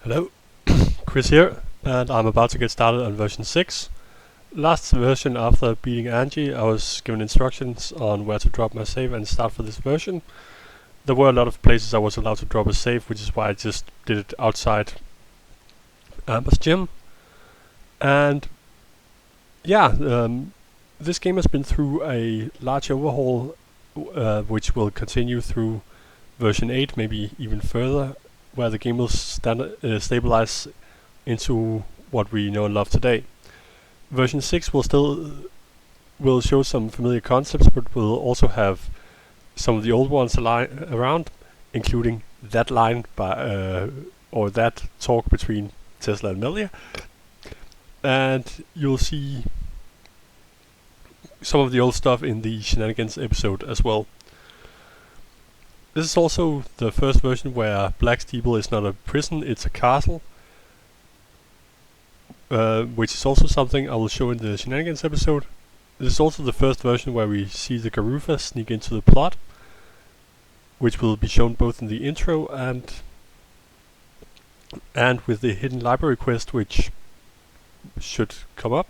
Hello, Chris here, and I'm about to get started on version 6. Last version, after beating Angie, I was given instructions on where to drop my save and start for this version. There were a lot of places I was allowed to drop a save, which is why I just did it outside Amber's gym. And yeah, this game has been through a large overhaul, which will continue through version 8, maybe even further, where the game will stabilize into what we know and love today. Version 6 will show some familiar concepts, but will also have some of the old ones around, including that line or that talk between Tesla and Melia. And you'll see some of the old stuff in the Shenanigans episode as well. This is also the first version where Black Steeple is not a prison, it's a castle. Which is also something I will show in the Shenanigans episode. This is also the first version where we see the Garufa sneak into the plot, which will be shown both in the intro and with the hidden library quest, which should come up.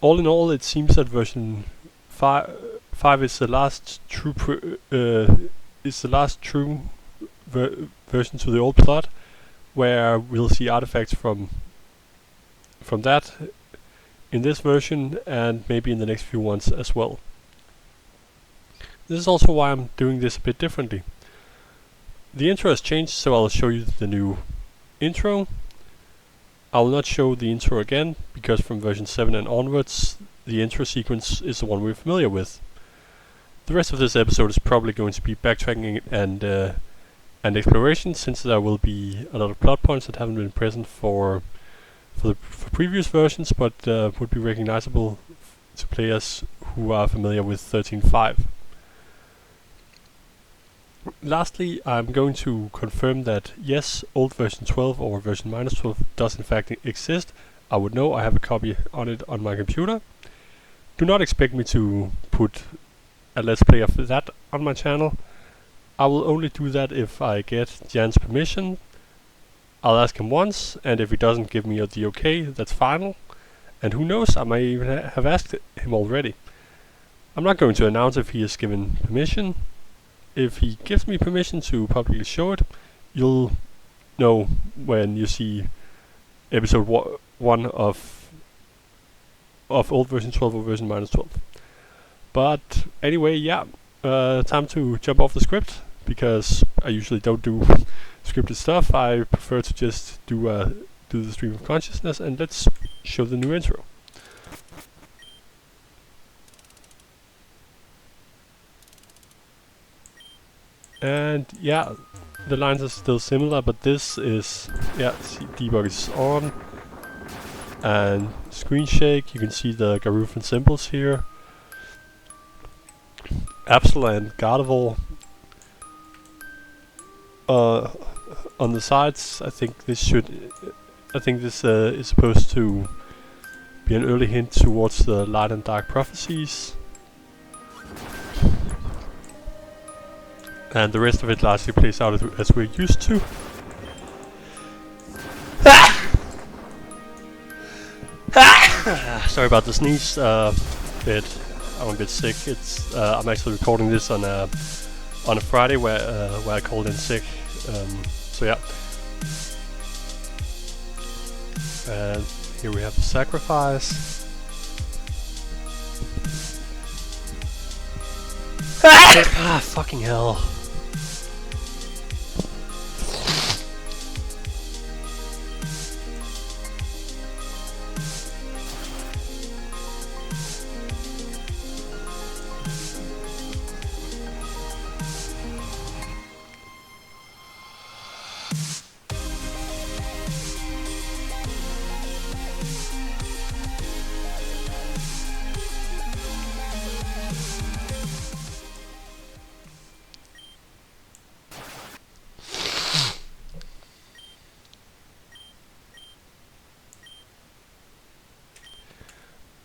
All in all, it seems that version 5 is the last true version to the old plot, where we'll see artifacts from that in this version and maybe in the next few ones as well. This is also why I'm doing this a bit differently. The intro has changed, so I'll show you the new intro. I will not show the intro again, because from version 7 and onwards, the intro sequence is the one we're familiar with. The rest of this episode is probably going to be backtracking and exploration, since there will be a lot of plot points that haven't been present for previous versions, but would be recognizable to players who are familiar with 13.5. Lastly, I'm going to confirm that yes, old version 12 or version -12 does in fact exist. I would know, I have a copy on it on my computer. Do not expect me to put a let's play of that on my channel. I will only do that if I get Jan's permission. I'll ask him once, and if he doesn't give me the okay, that's final. And who knows, I may even have asked him already. I'm not going to announce if he has given permission. If he gives me permission to publicly show it, you'll know when you see episode 1 of old version 12 or version -12. But anyway, yeah, time to jump off the script, because I usually don't do scripted stuff. I prefer to just do the stream of consciousness, and let's show the new intro. And yeah, the lines are still similar, but this is, yeah, see, debug is on, and screen shake, you can see the Garufan symbols here. Absol and Gardevoir on the sides. I think this is supposed to be an early hint towards the light and dark prophecies. And the rest of it largely plays out as we're used to. Sorry about the sneeze. I'm a bit sick. I'm actually recording this on a Friday where I called in sick. So yeah. And here we have the sacrifice. Fucking hell.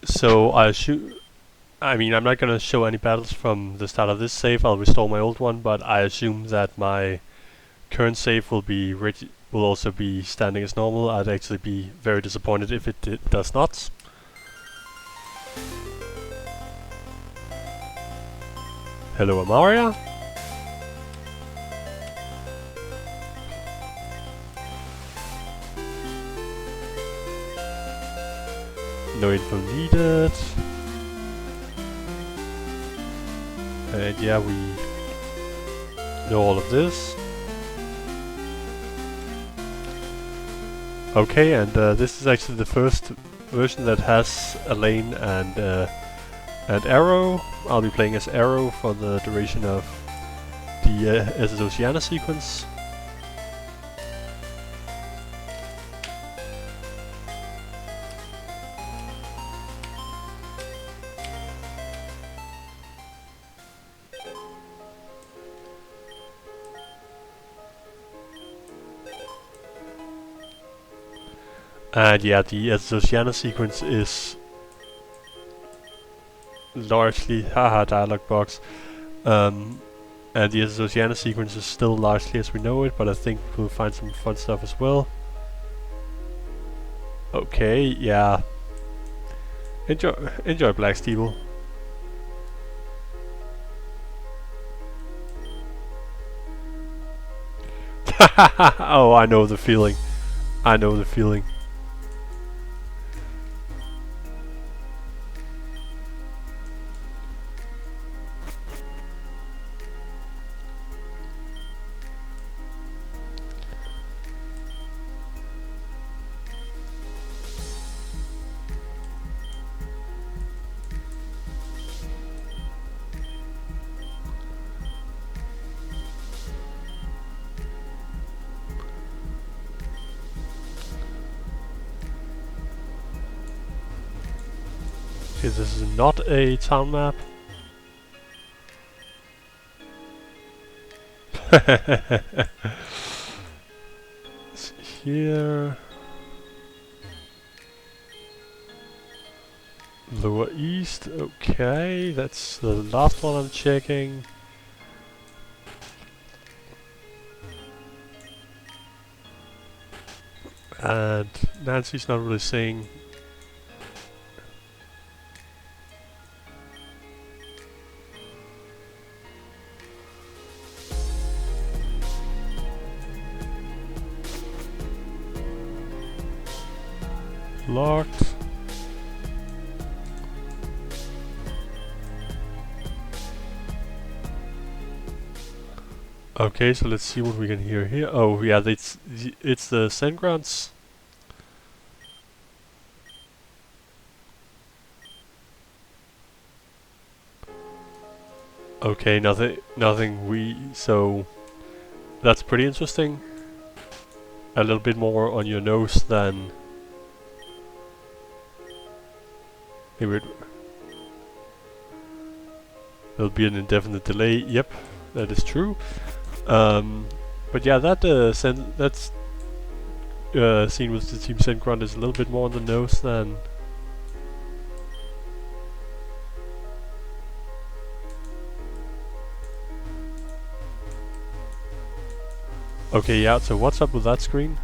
So I mean, I'm not gonna show any battles from the start of this save. I'll restore my old one, but I assume that my current save will be will also be standing as normal. I'd actually be very disappointed if it does not. Hello, Amaria. No info needed. And yeah, we know all of this. Okay, and this is actually the first version that has a lane and arrow. I'll be playing as arrow for the duration of the SS Oceana sequence. And yeah, the SS Oceana sequence is largely haha dialogue box. And the SS Oceana sequence is still largely as we know it, but I think we'll find some fun stuff as well. Okay, yeah. Enjoy Black Steeple. Oh, I know the feeling. I know the feeling. Okay, this is not a town map. It's here. Lower East, okay, that's the last one I'm checking. And Nancy's not really saying. Locked. Okay, so let's see what we can hear here. Oh yeah, it's the Sengrants. Okay, nothing so that's pretty interesting. A little bit more on your nose than maybe there'll be an indefinite delay. Yep, that is true. But yeah, that scene with the Team Sengrant is a little bit more on the nose than. Okay, yeah, so what's up with that screen?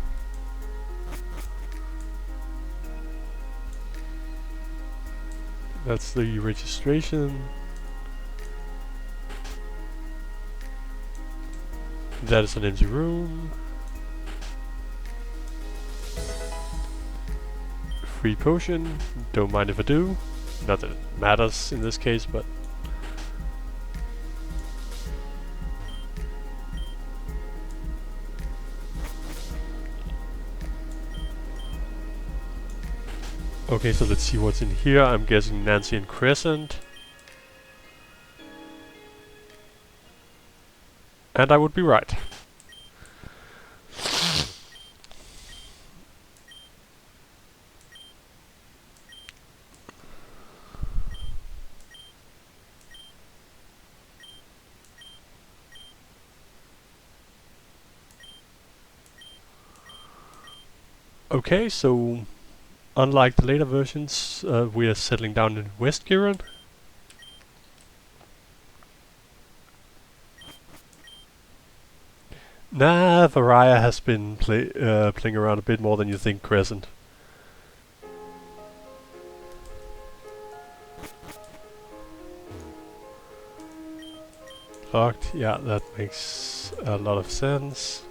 That's the registration. That is an empty room. Free potion. Don't mind if I do. Not that it matters in this case, but. Okay, so let's see what's in here. I'm guessing Nancy and Crescent. And I would be right. Okay, so unlike the later versions, we are settling down in West Giron. Nah, Varia has been playing around a bit more than you think, Crescent. Locked, yeah, that makes a lot of sense.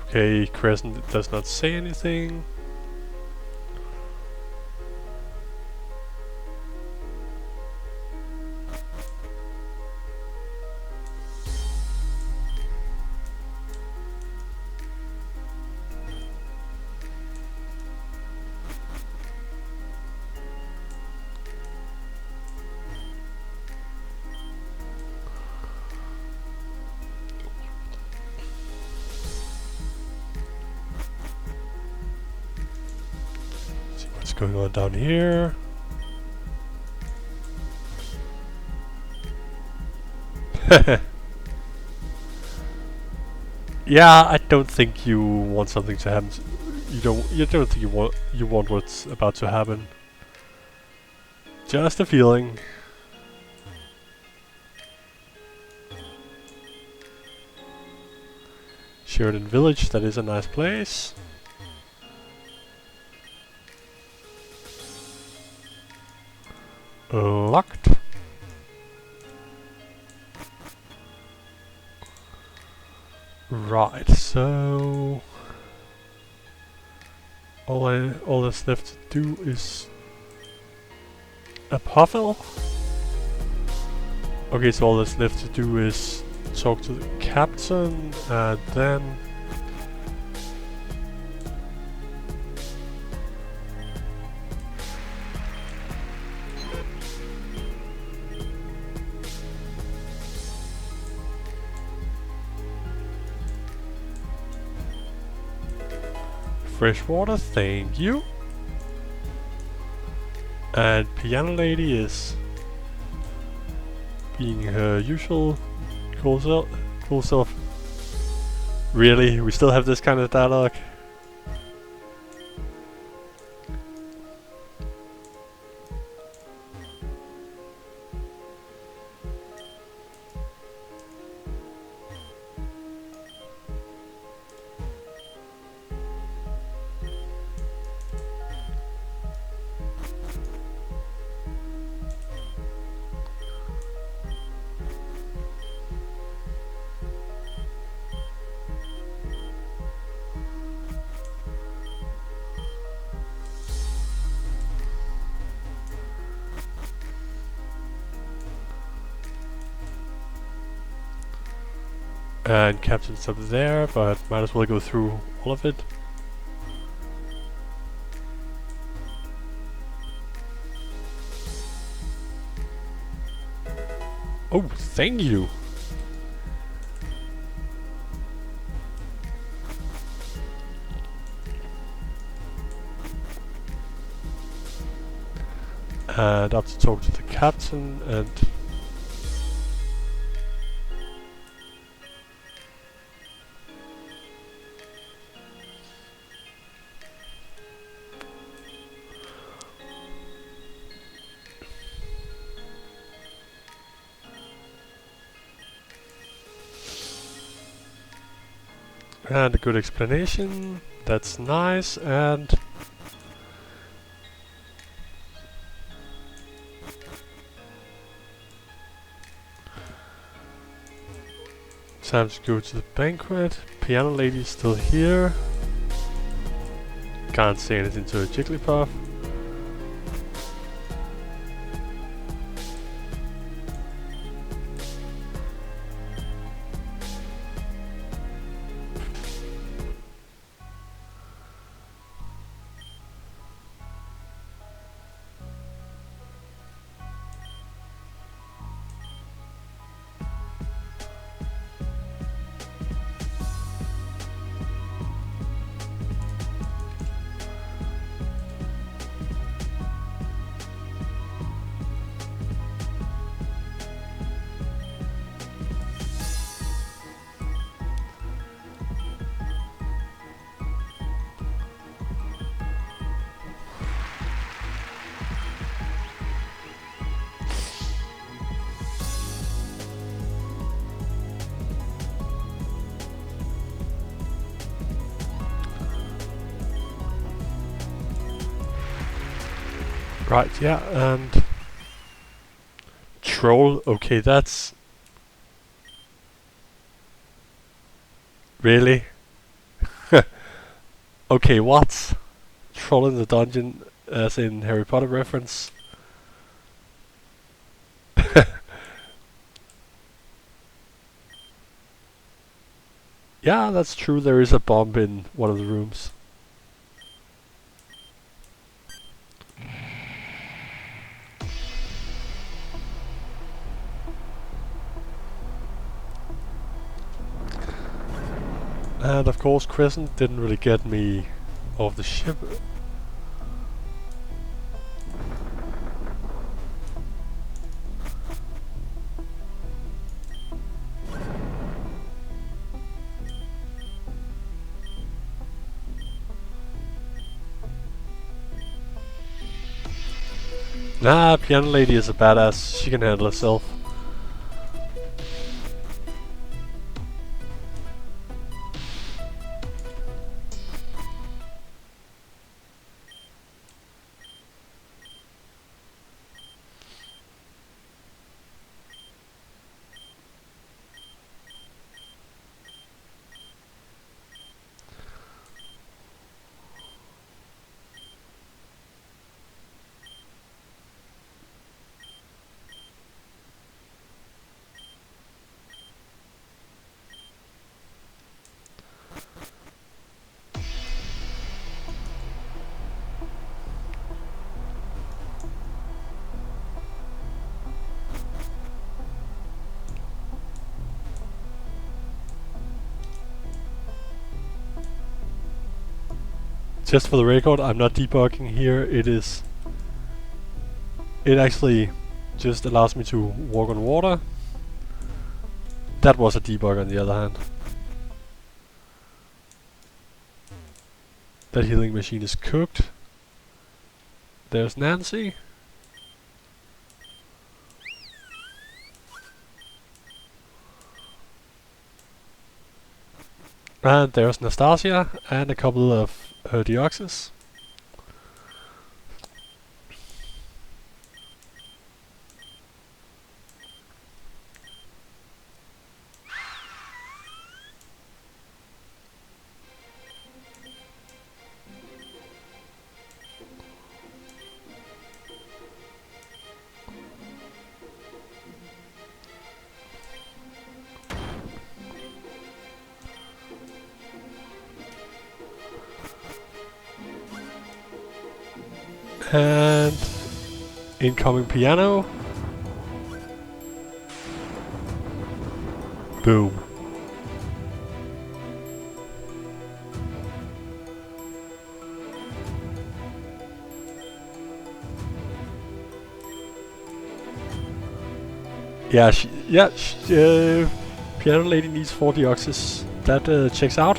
Okay, Crescent does not say anything. See what's going on down here. Yeah, I don't think you want something to happen. You don't think you want what's about to happen. Just a feeling. Sheridan Village, that is a nice place. Locked. Right, so all that's left to do is a puffle. Okay, so all that's left to do is talk to the captain and then fresh water, thank you. And Piano Lady is being her usual cool self. Really? We still have this kind of dialogue? And Captain's up there, but might as well go through all of it. Oh, thank you! And up to talk to the captain and a good explanation. That's nice. And time to go to the banquet. Piano Lady's still here. Can't say anything to a Jigglypuff. Right, yeah, and troll. Okay, that's really okay. What? Troll in the dungeon, as in Harry Potter reference. Yeah, that's true. There is a bomb in one of the rooms. And of course, Crescent didn't really get me off the ship. Nah, Piano Lady is a badass. She can handle herself. Just for the record, I'm not debugging here. It actually just allows me to walk on water. That was a debug on the other hand. That healing machine is cooked. There's Nancy. And there's Nastasia and a couple of her deoxys. And incoming piano. Boom. Yeah, Piano Lady needs 4 deoxys. That checks out.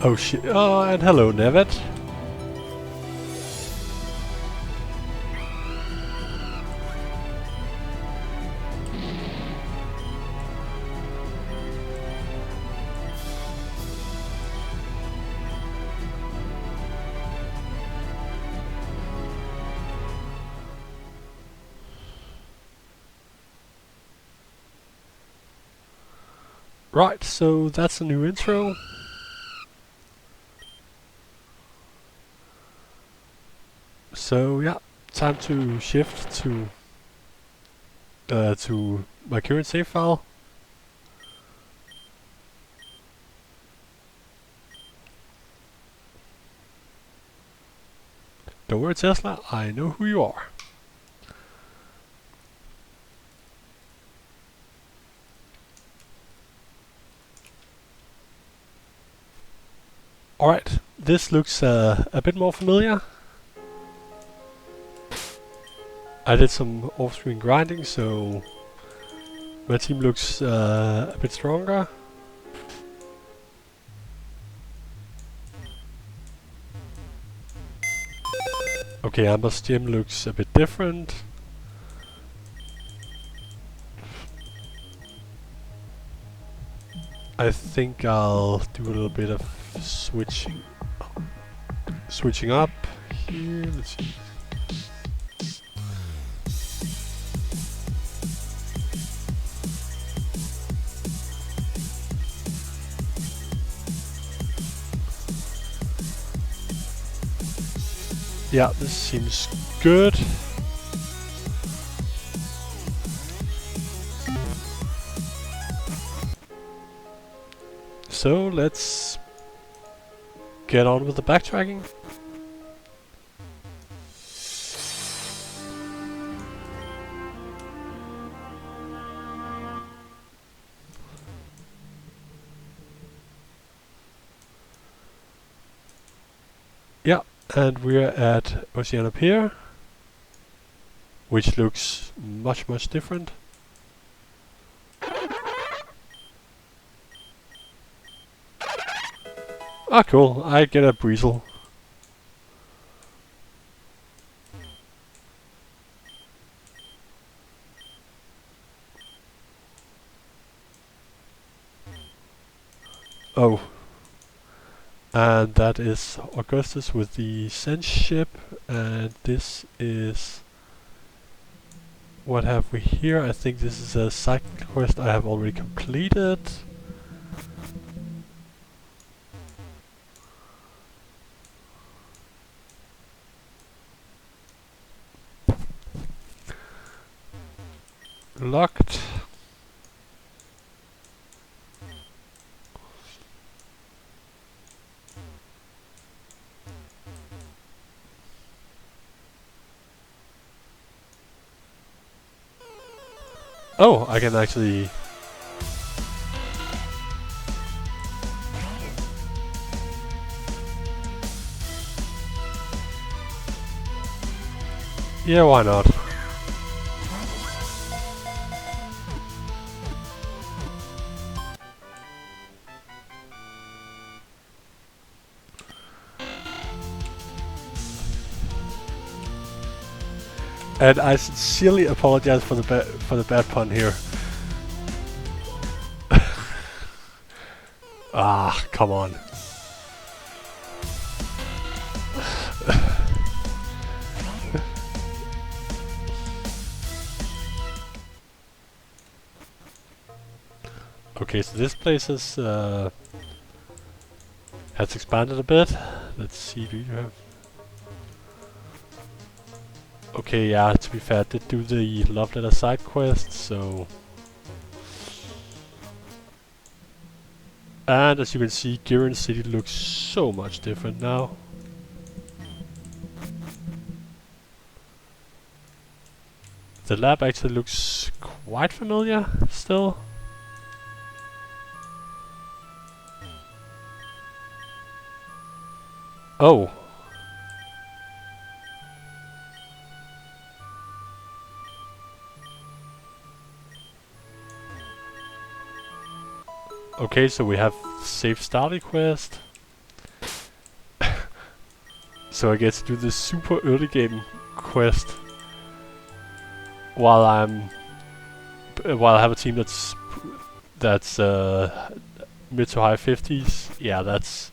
Oh shit. Oh, and hello, Nevet. Right, so that's a new intro. So yeah, time to shift to my current save file. Don't worry, Tesla, I know who you are. Alright, this looks a bit more familiar. I did some off-screen grinding, so my team looks a bit stronger. Okay, Amber's gym looks a bit different. I think I'll do a little bit of switching up here. Let's see. Yeah, this seems good. So let's get on with the backtracking. Yeah, and we're at Oceana Pier, which looks much different. Ah, cool. I get a breezel. Oh. And that is Augustus with the Sense ship, and this is... What have we here? I think this is a side quest I have already completed. Locked. Oh, I can actually... Yeah, why not? And I sincerely apologize for the bad pun here. Ah, come on. Okay, so this place has expanded a bit. Let's see, do you have... Okay, yeah, to be fair, I did do the Love Letter side quest, so... And as you can see, Giron City looks so much different now. The lab actually looks quite familiar, still. Oh. Okay, so we have Save Starly quest. So I get to do this super early game quest while I have a team that's mid to high 50s. Yeah, that's...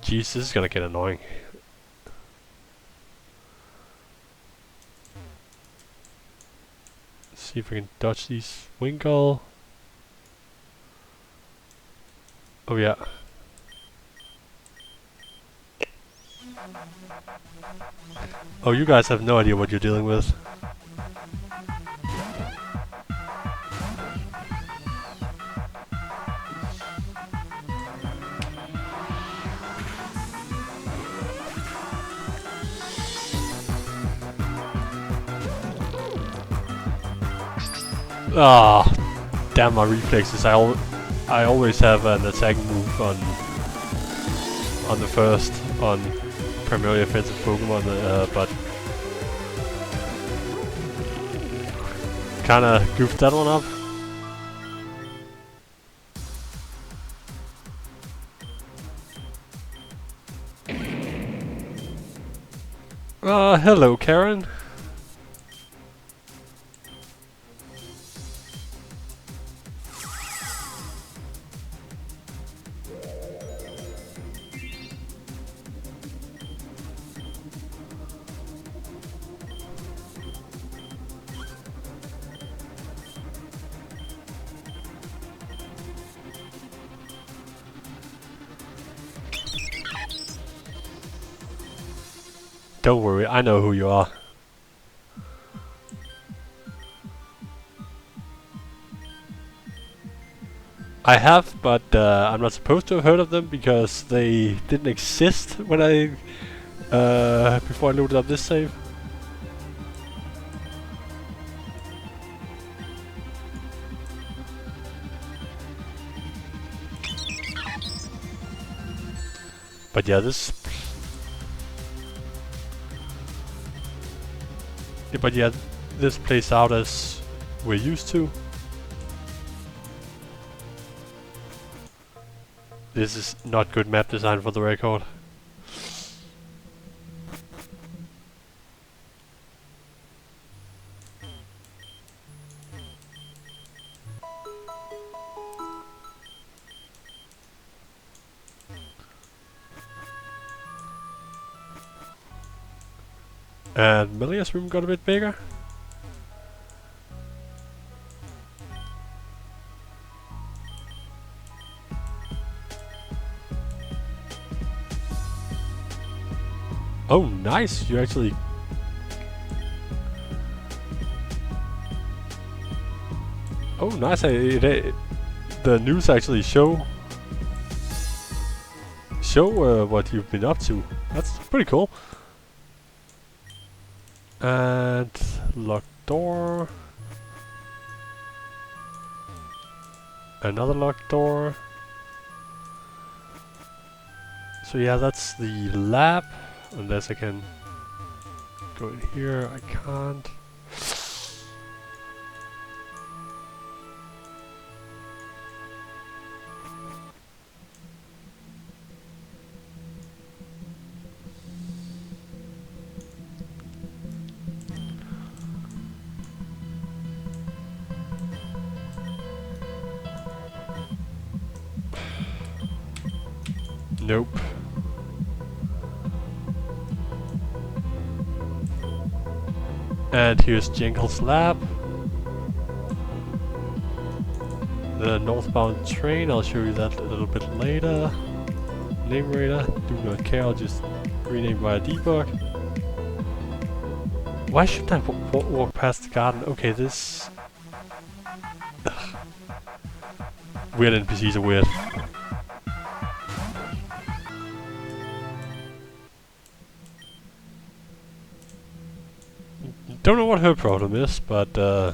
Jeez, this is gonna get annoying. Let's see if we can dodge these Winkle. Oh yeah. Oh, you guys have no idea what you're dealing with. Ah, damn my reflexes. I always have an attacking move on the first, on primarily offensive Pokemon, but kinda goofed that one up. Hello Karen. Don't worry, I know who you are. I have, but I'm not supposed to have heard of them because they didn't exist when I before I loaded up this save. But yeah, this plays out as we're used to. This is not good map design for the record. And Melia's room got a bit bigger. Oh, nice! You actually... Oh, nice! The news actually show what you've been up to. That's pretty cool. And locked door. Another locked door. So yeah, that's the lab. Unless I can go in here, I can't. Nope. And here's Jenkel's lab. The northbound train, I'll show you that a little bit later. Name radar, do not care, I'll just rename via debug. Why should I walk past the garden? Okay, this... Ugh. Weird NPCs are weird. Don't know what her problem is, but don't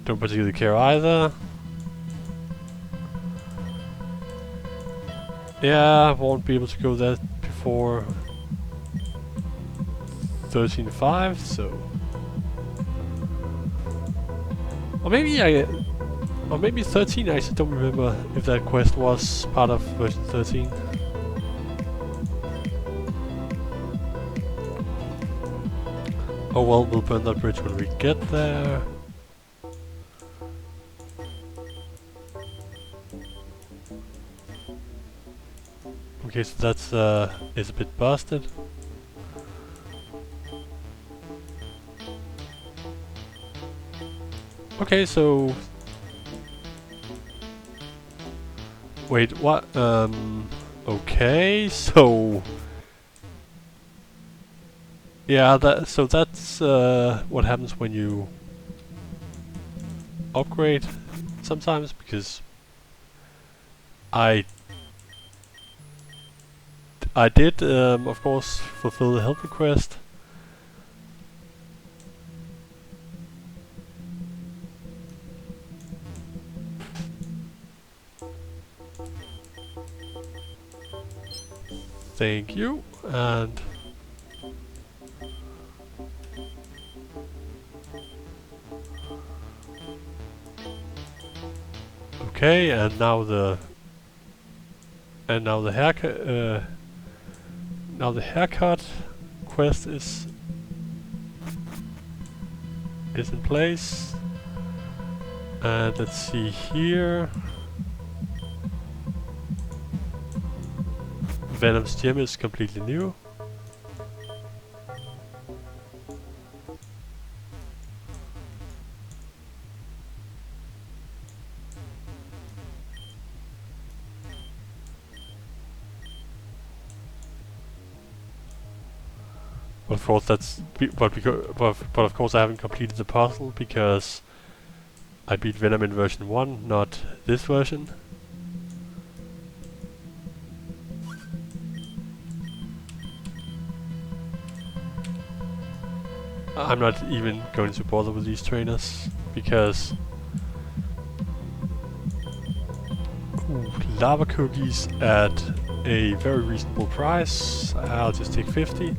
particularly care either. Yeah, I won't be able to go there before 13.5, so... Or maybe 13, I actually don't remember if that quest was part of version 13. Oh well, we'll burn that bridge when we get there. Okay, so that's is a bit busted. Okay, so wait, what? Okay, so yeah, that's what happens when you upgrade sometimes, because I did of course fulfill the help request. Thank you, and okay, and now the haircut quest is in place. And let's see here. Venom's gem is completely new. But of course but of course I haven't completed the puzzle because I beat Venom in version 1, not this version. I'm not even going to bother with these trainers because lava cookies at a very reasonable price. I'll just take 50.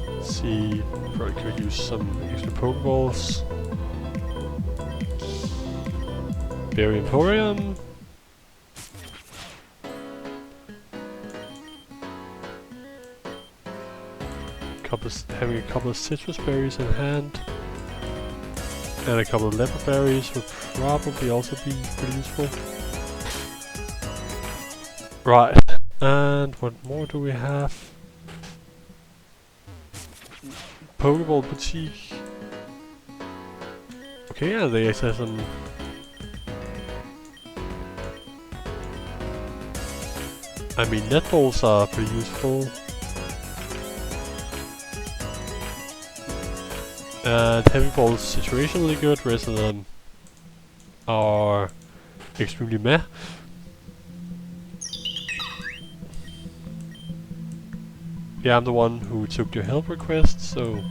Let's see, probably could use some extra Pokeballs. Berry Emporium. Having a couple of citrus berries in hand and a couple of leopard berries would probably also be pretty useful. Right, and what more do we have? Pokeball Boutique. Okay, yeah, they actually have some. I mean, netballs are pretty useful. And heavy balls situationally good, rest of them are extremely meh. Yeah, I'm the one who took your help request, so...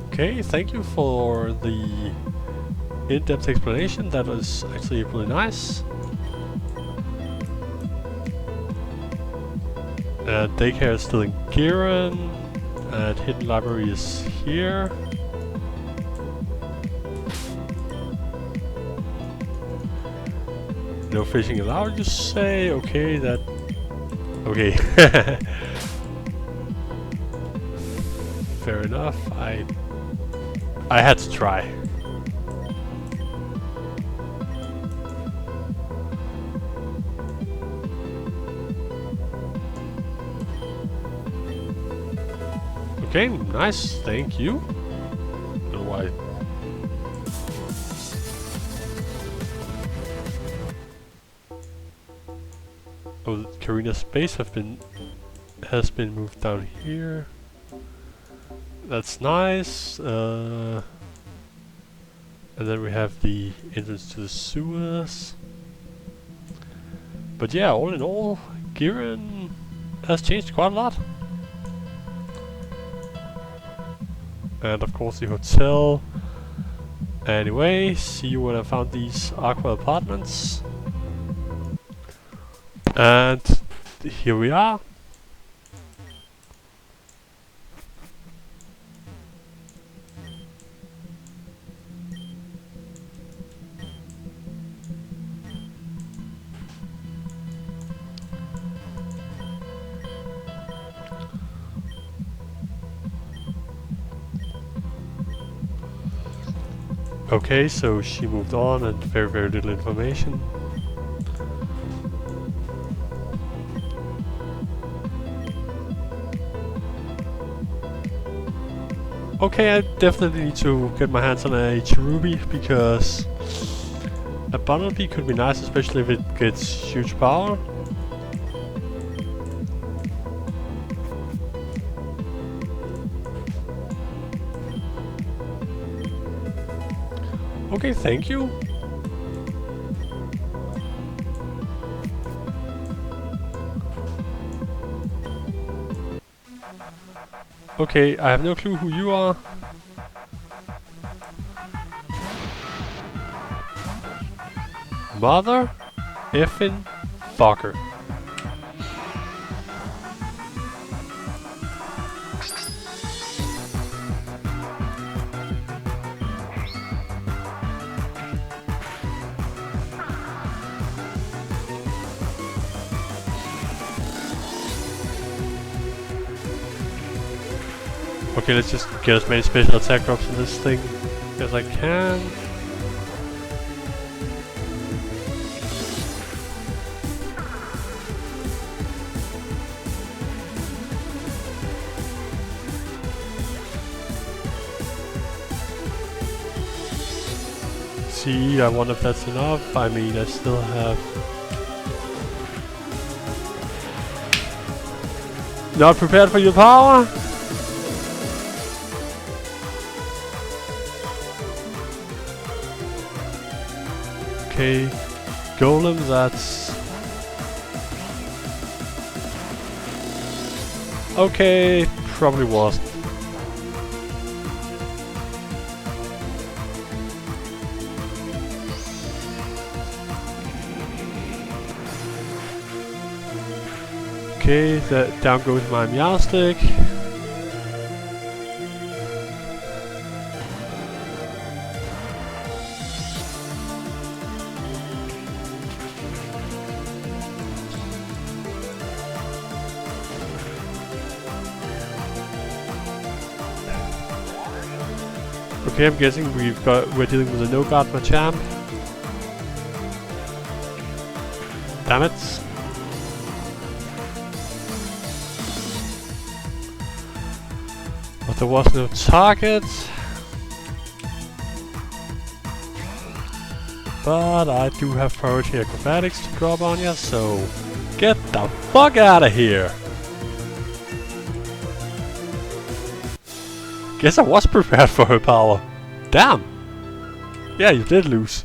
Okay, thank you for the in-depth explanation, that was actually really nice. Daycare is still in Giran, and Hidden Library is here. No fishing allowed, you say? Okay, that... Okay. Fair enough, I had to try. Okay, nice, thank you. Don't know why. Oh, Karina's base has been moved down here. That's nice. And then we have the entrance to the sewers. But yeah, all in all, Giran has changed quite a lot. And of course the hotel. Anyway, see you when I found these Aqua apartments. And here we are. Okay, so she moved on and very little information. Okay, I definitely need to get my hands on a Cherubi because a Bumblebee could be nice, especially if it gets huge power. Okay, thank you. Okay, I have no clue who you are. Mother effing fucker. Okay, let's just get as many special attack drops in this thing as I can. see. I wonder if that's enough. I mean, I still have... Not prepared for your power? Okay, golem, that's... Okay, probably wasn't. Okay, that down goes my Meowstick. Okay, I'm guessing we're dealing with a no-guard Machamp. Damn it. But there was no target. But I do have priority acrobatics to drop on ya, so get the fuck out of here! Guess I was prepared for her power. Damn! Yeah, you did lose.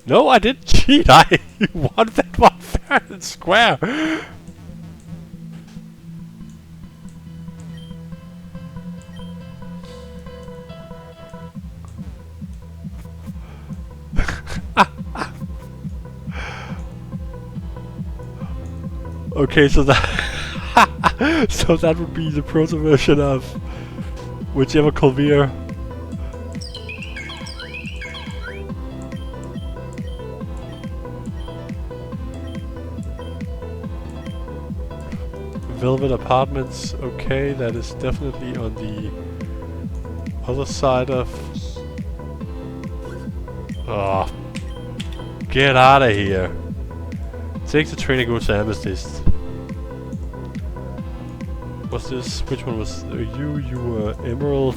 No, I didn't cheat. I won that one fair and square. Okay, so that so that would be the proto version of whichever Colvir. Velvet Apartments, okay, that is definitely on the other side of... Oh, get out of here. Take the train and go to Amethyst. What's this? Which one was you? You were Emerald.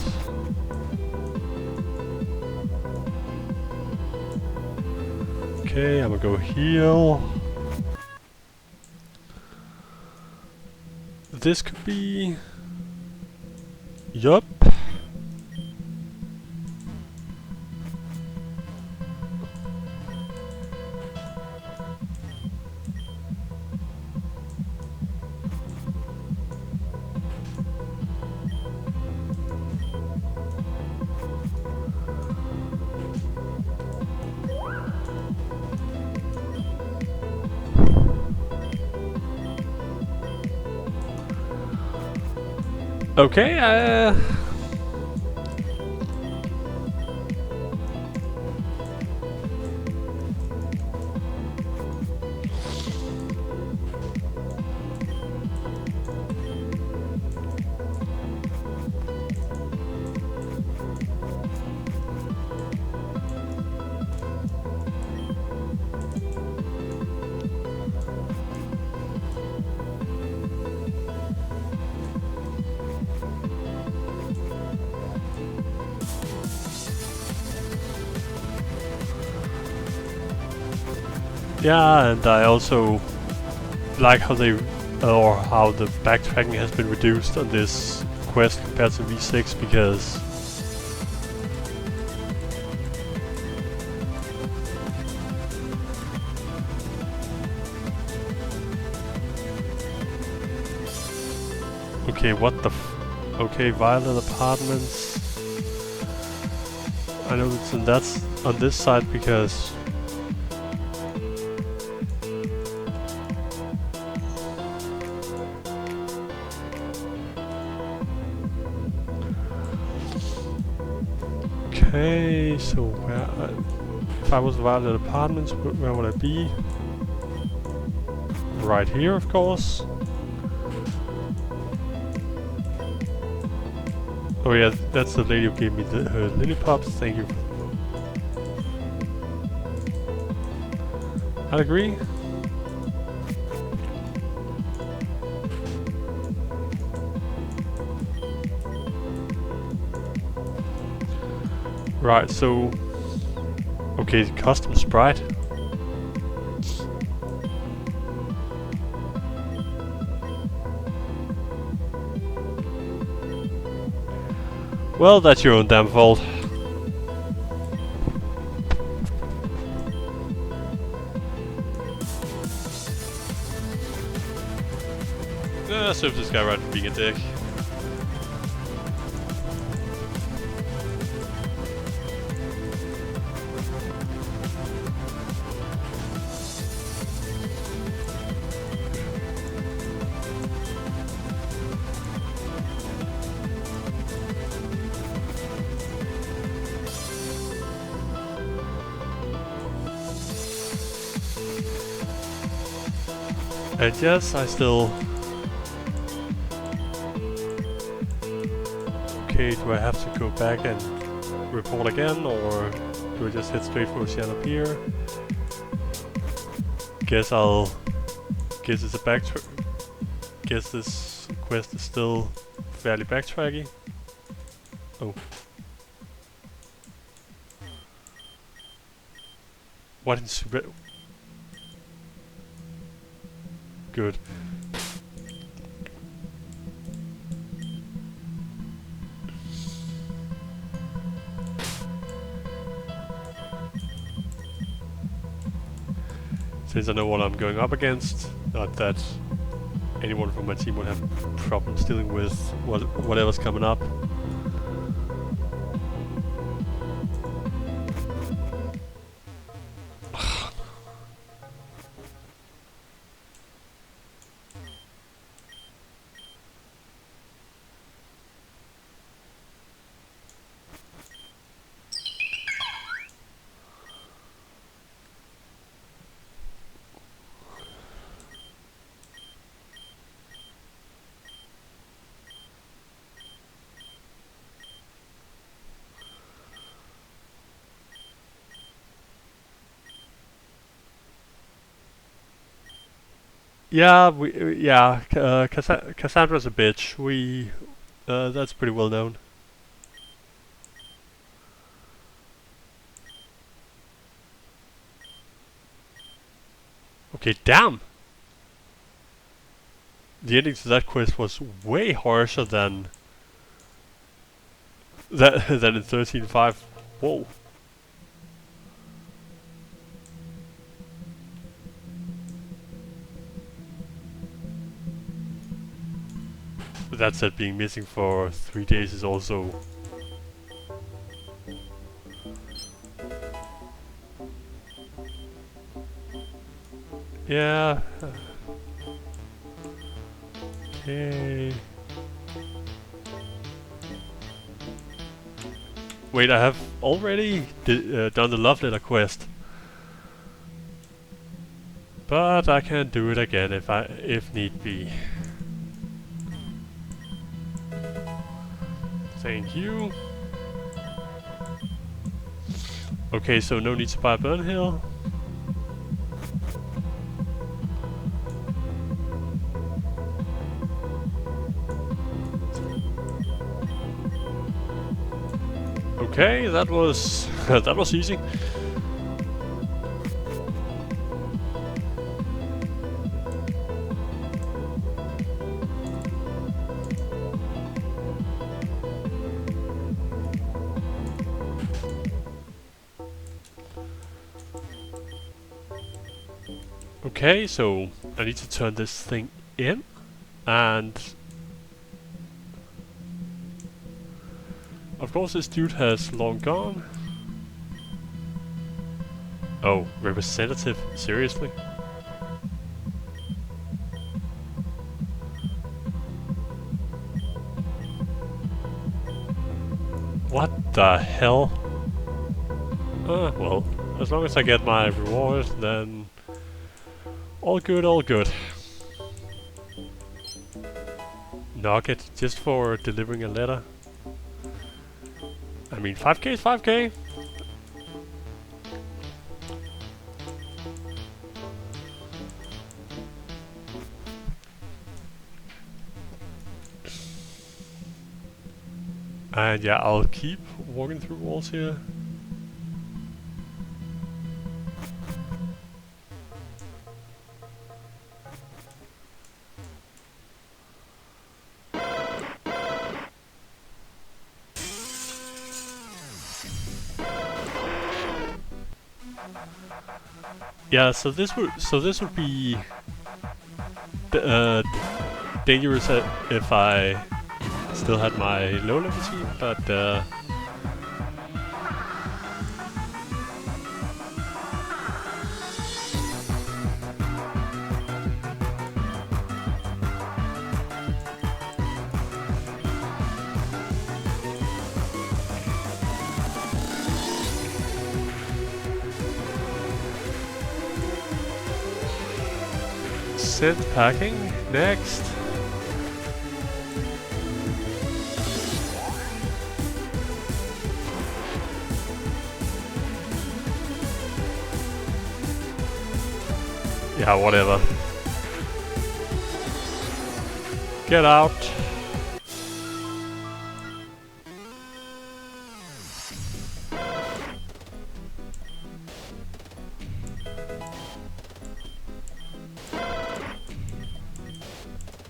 Okay, I'm gonna go heal. This could be... Yup. Okay, yeah, and I also like how they, or how the backtracking has been reduced on this quest compared to V6, because okay, what the okay, Violet Apartments. I know it's in that's on this side because okay, so where if I was Violet Apartments, where would I be? Right here, of course. Oh yeah, that's the lady who gave me her lillipops, thank you. I'd agree. Right, so... Okay, custom sprite. Well, that's your own damn fault. Serve this guy right for being a dick. And yes, I still... Okay, do I have to go back and report again, or do I just head straight for Oceana Pier? Guess it's a backtrack. Guess this quest is still fairly backtracky. Oh. What in super... Good. Since I know what I'm going up against, not that anyone from my team would have problems dealing with whatever's coming up. Yeah, Cassandra's a bitch. That's pretty well known. Okay, damn! The ending to that quest was way harsher than that than in 13.5. Whoa. That said, being missing for 3 days is also... Yeah. Okay. Wait, I have already done the love letter quest. But I can do it again if need be. Thank you. Okay, so no need to buy Burnhill. Okay, that was that was easy. Okay, so I need to turn this thing in, and of course this dude has long gone. Oh, representative? Seriously? What the hell? Well, as long as I get my reward, then all good, all good. Nugget, just for delivering a letter. I mean, 5k is 5k. And yeah, I'll keep walking through walls here. Yeah, so this would be dangerous if I still had my low level team, but synth packing next. Yeah, whatever. Get out.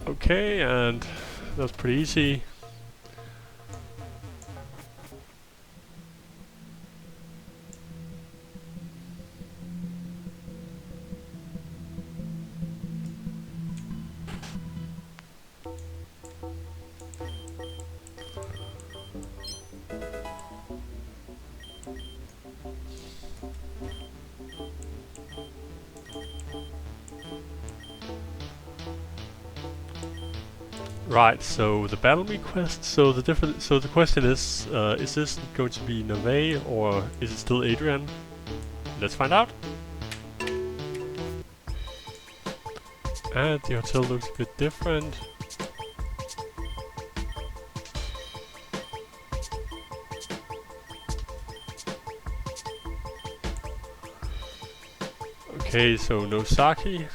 Okay, and that's pretty easy. Right, so the battle me quest. So the question is this going to be Nave or is it still Adrian? Let's find out. And the hotel looks a bit different. Okay, so no sake.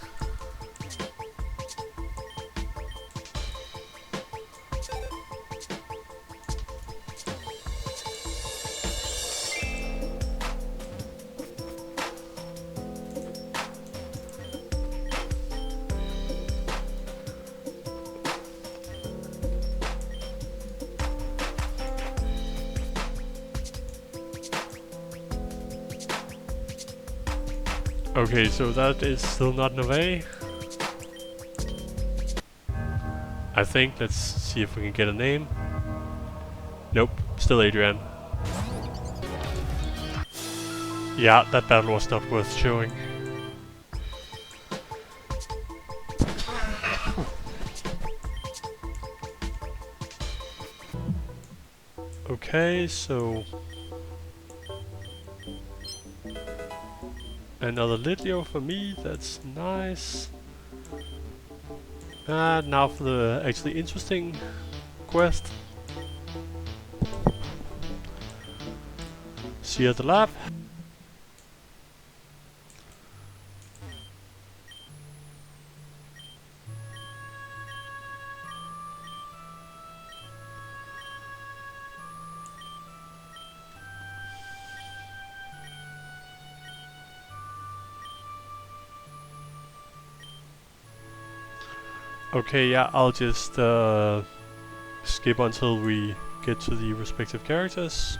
Okay, so that is still not Nave. I think, let's see if we can get a name. Nope, still Adrian. Yeah, that battle was not worth showing. Okay, so another Litlio for me, that's nice. And now for the actually interesting quest. See you at the lab. Okay, yeah, I'll just skip until we get to the respective characters.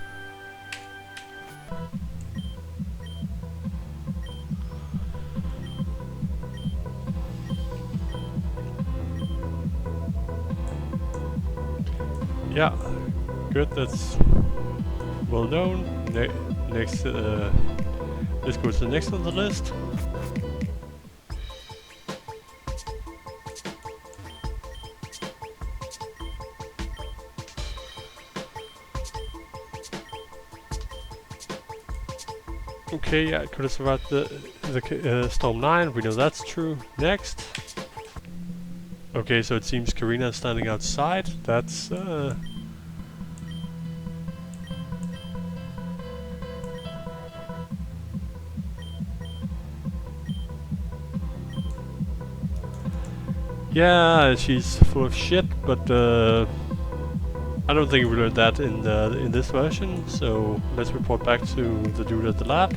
Yeah, good, that's well known. Next, let's go to the next on the list. Okay, yeah, I could have survived the Storm 9, we know that's true. Next. Okay, so it seems Karina is standing outside, that's yeah, she's full of shit, but I don't think we learned that in this version, so let's report back to the dude at the lab.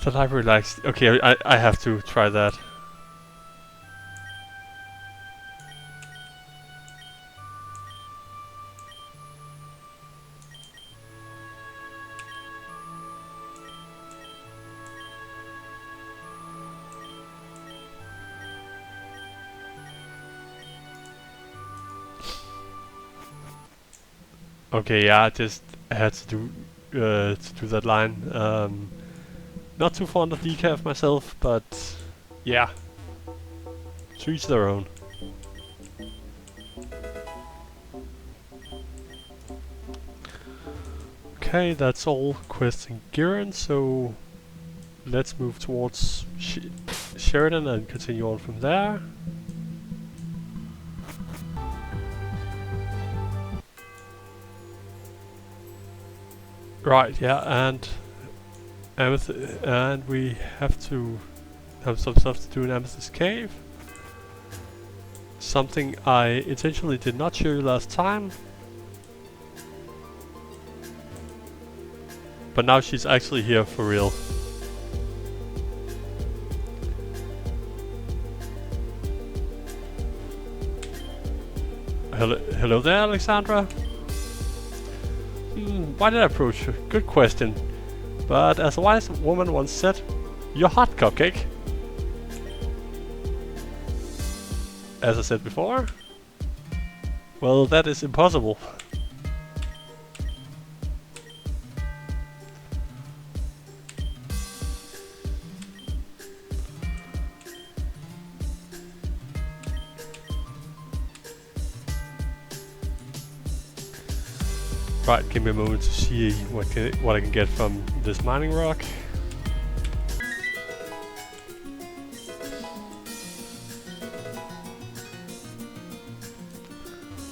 The library likes... Okay, I have to try that. Okay, yeah, I just had to do that line. Not too fond of decaf myself, but yeah, to each their own. Okay, that's all quests in Giron, so let's move towards Sheridan and continue on from there. Right, yeah, and we have to have some stuff to do in Amethyst Cave. Something I intentionally did not show you last time. But now she's actually here for real. Hello there, Alexandra. Why did I approach her? Good question. But as a wise woman once said, you're hot, cupcake. As I said before, well, that is impossible. Right, give me a moment to see what I can get from this mining rock.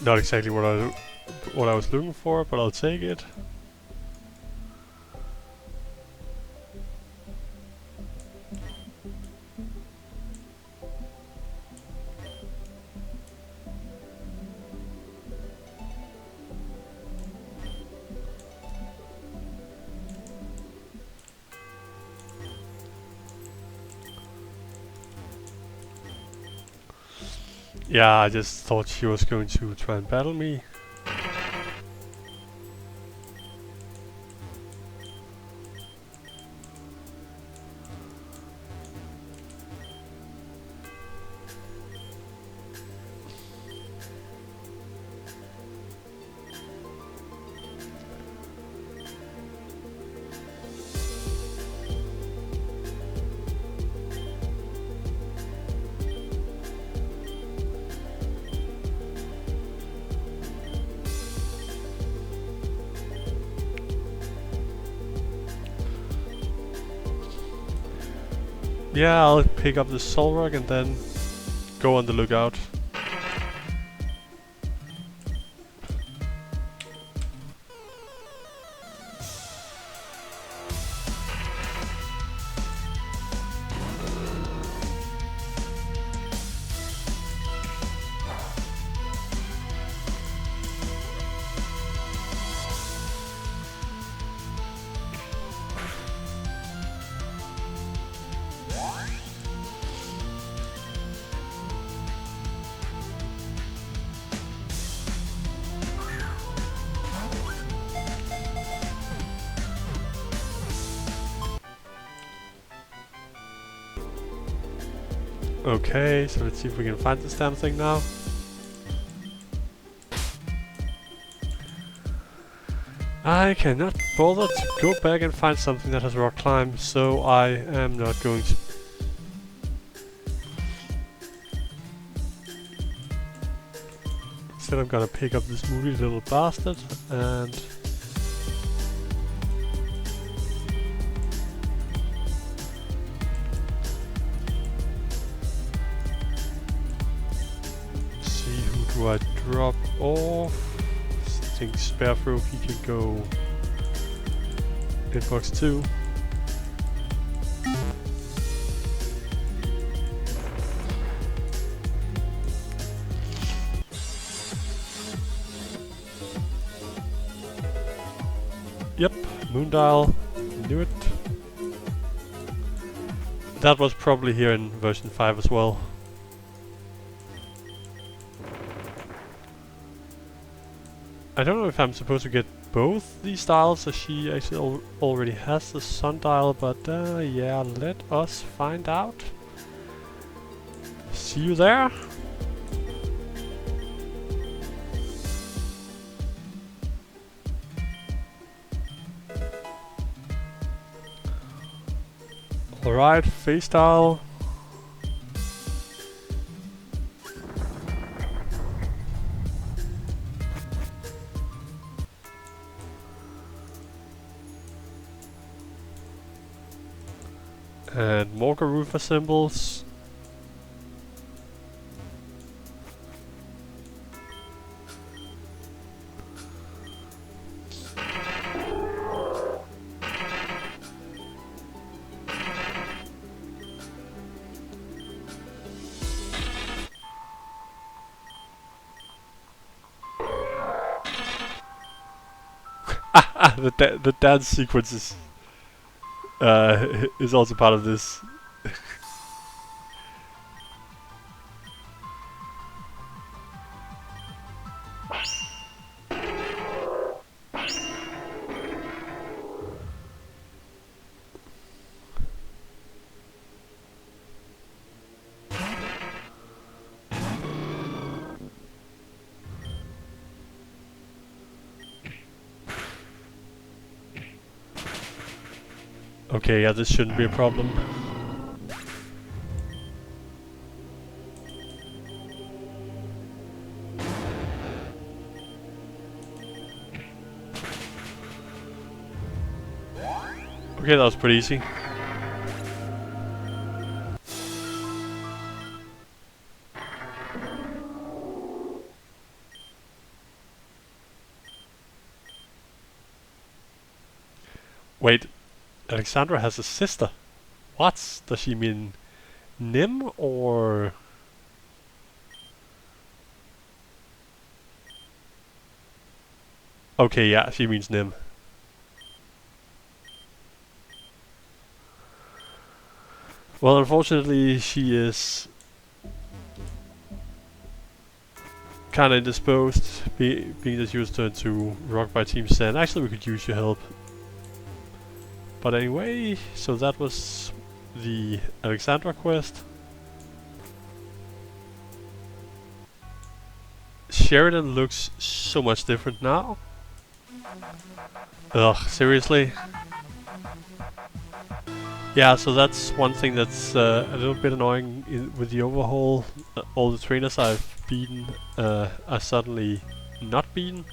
Not exactly what I was looking for, but I'll take it. Yeah, I just thought she was going to try and battle me. Yeah, I'll pick up the soul rock and then go on the lookout. Okay, so let's see if we can find this damn thing now. I cannot bother to go back and find something that has rock climb, so I am not going to. Instead I'm gonna pick up this moody little bastard and do I drop off? I think Sparefrow, he can go Inbox 2. Yep, Moondial, knew it. That was probably here in version 5 as well. I don't know if I'm supposed to get both these styles, as she actually already has the sundial, but yeah, let us find out. See you there. Alright, face style. And more Garufa symbols. The dance sequence is also part of this. Okay, yeah, this shouldn't be a problem. Okay, that was pretty easy. Wait, Alexandra has a sister. What? Does she mean Nim or... Okay, yeah, she means Nim. Well, unfortunately, she is kinda indisposed, being that she was turned to rock by Team Sen. Actually, we could use your help. But anyway, so that was the Alexandra quest. Sheridan looks so much different now. Ugh, seriously? Yeah, so that's one thing that's a little bit annoying with the overhaul. All the trainers I've beaten are suddenly not beaten.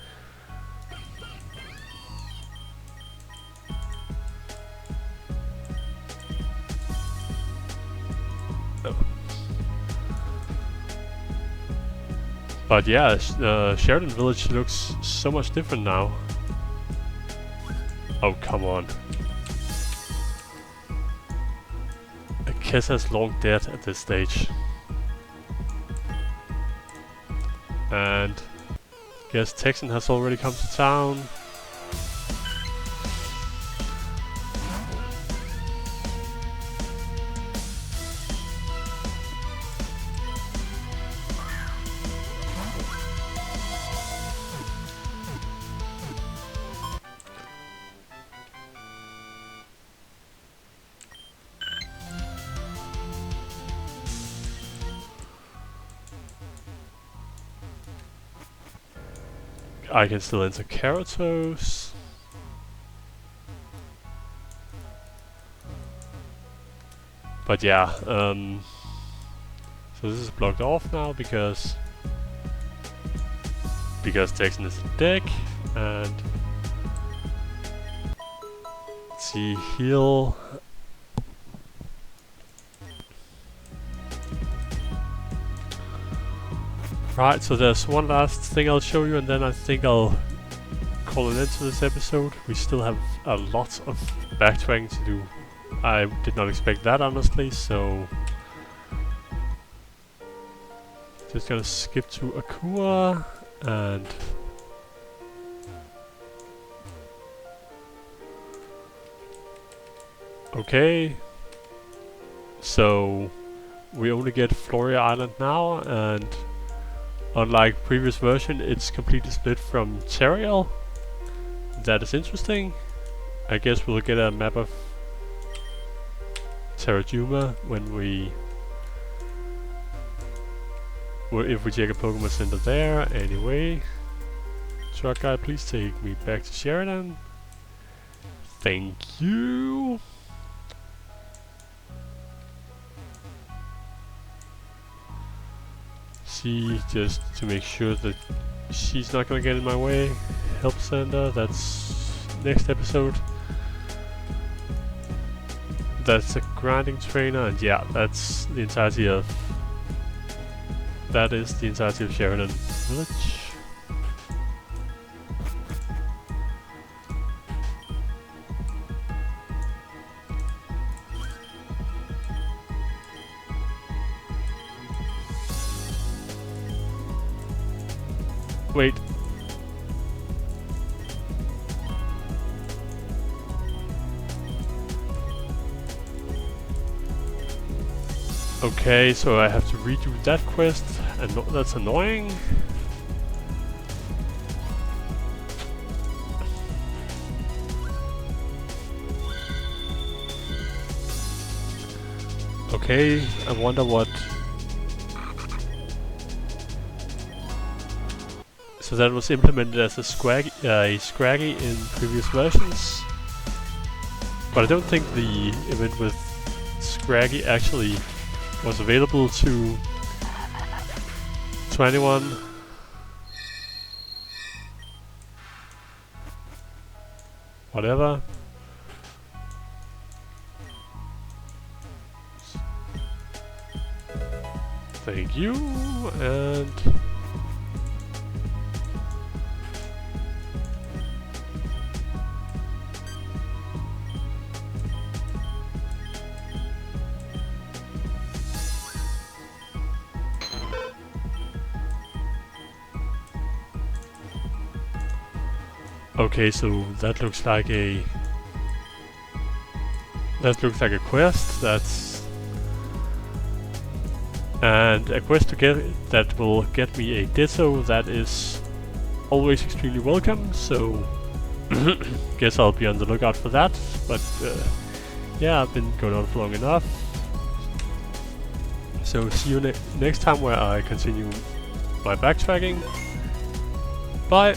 But yeah, Sheridan Village looks so much different now. Oh, come on. Kessa's long dead at this stage. And yes, Texan has already come to town. I can still enter Keratos. But yeah, so this is blocked off now because Texan is a dick, and let's see, heal. Right, so there's one last thing I'll show you, and then I think I'll call an end to this episode. We still have a lot of backtracking to do. I did not expect that, honestly, so just gonna skip to Akua and okay, so we only get Floria Island now, and unlike previous version, it's completely split from Teriel. That is interesting. I guess we'll get a map of Terrajuma when if we take a Pokemon Center there. Anyway, truck guy, please take me back to Sheridan. Thank you. See, just to make sure that she's not gonna get in my way. Help center, that's next episode. That's a grinding trainer, and yeah, that's the entirety of... That is the entirety of Sheridan Village. Wait. Okay, so I have to redo that quest, and that's annoying. Okay, I wonder what... So that was implemented as a Scraggy in previous versions. But I don't think the event with Scraggy actually was available to anyone. Whatever. Thank you, and okay, so that looks like a quest. That's and a quest to get that will get me a Ditto. That is always extremely welcome. So guess I'll be on the lookout for that. But yeah, I've been going on for long enough. So see you next time where I continue my backtracking. Bye.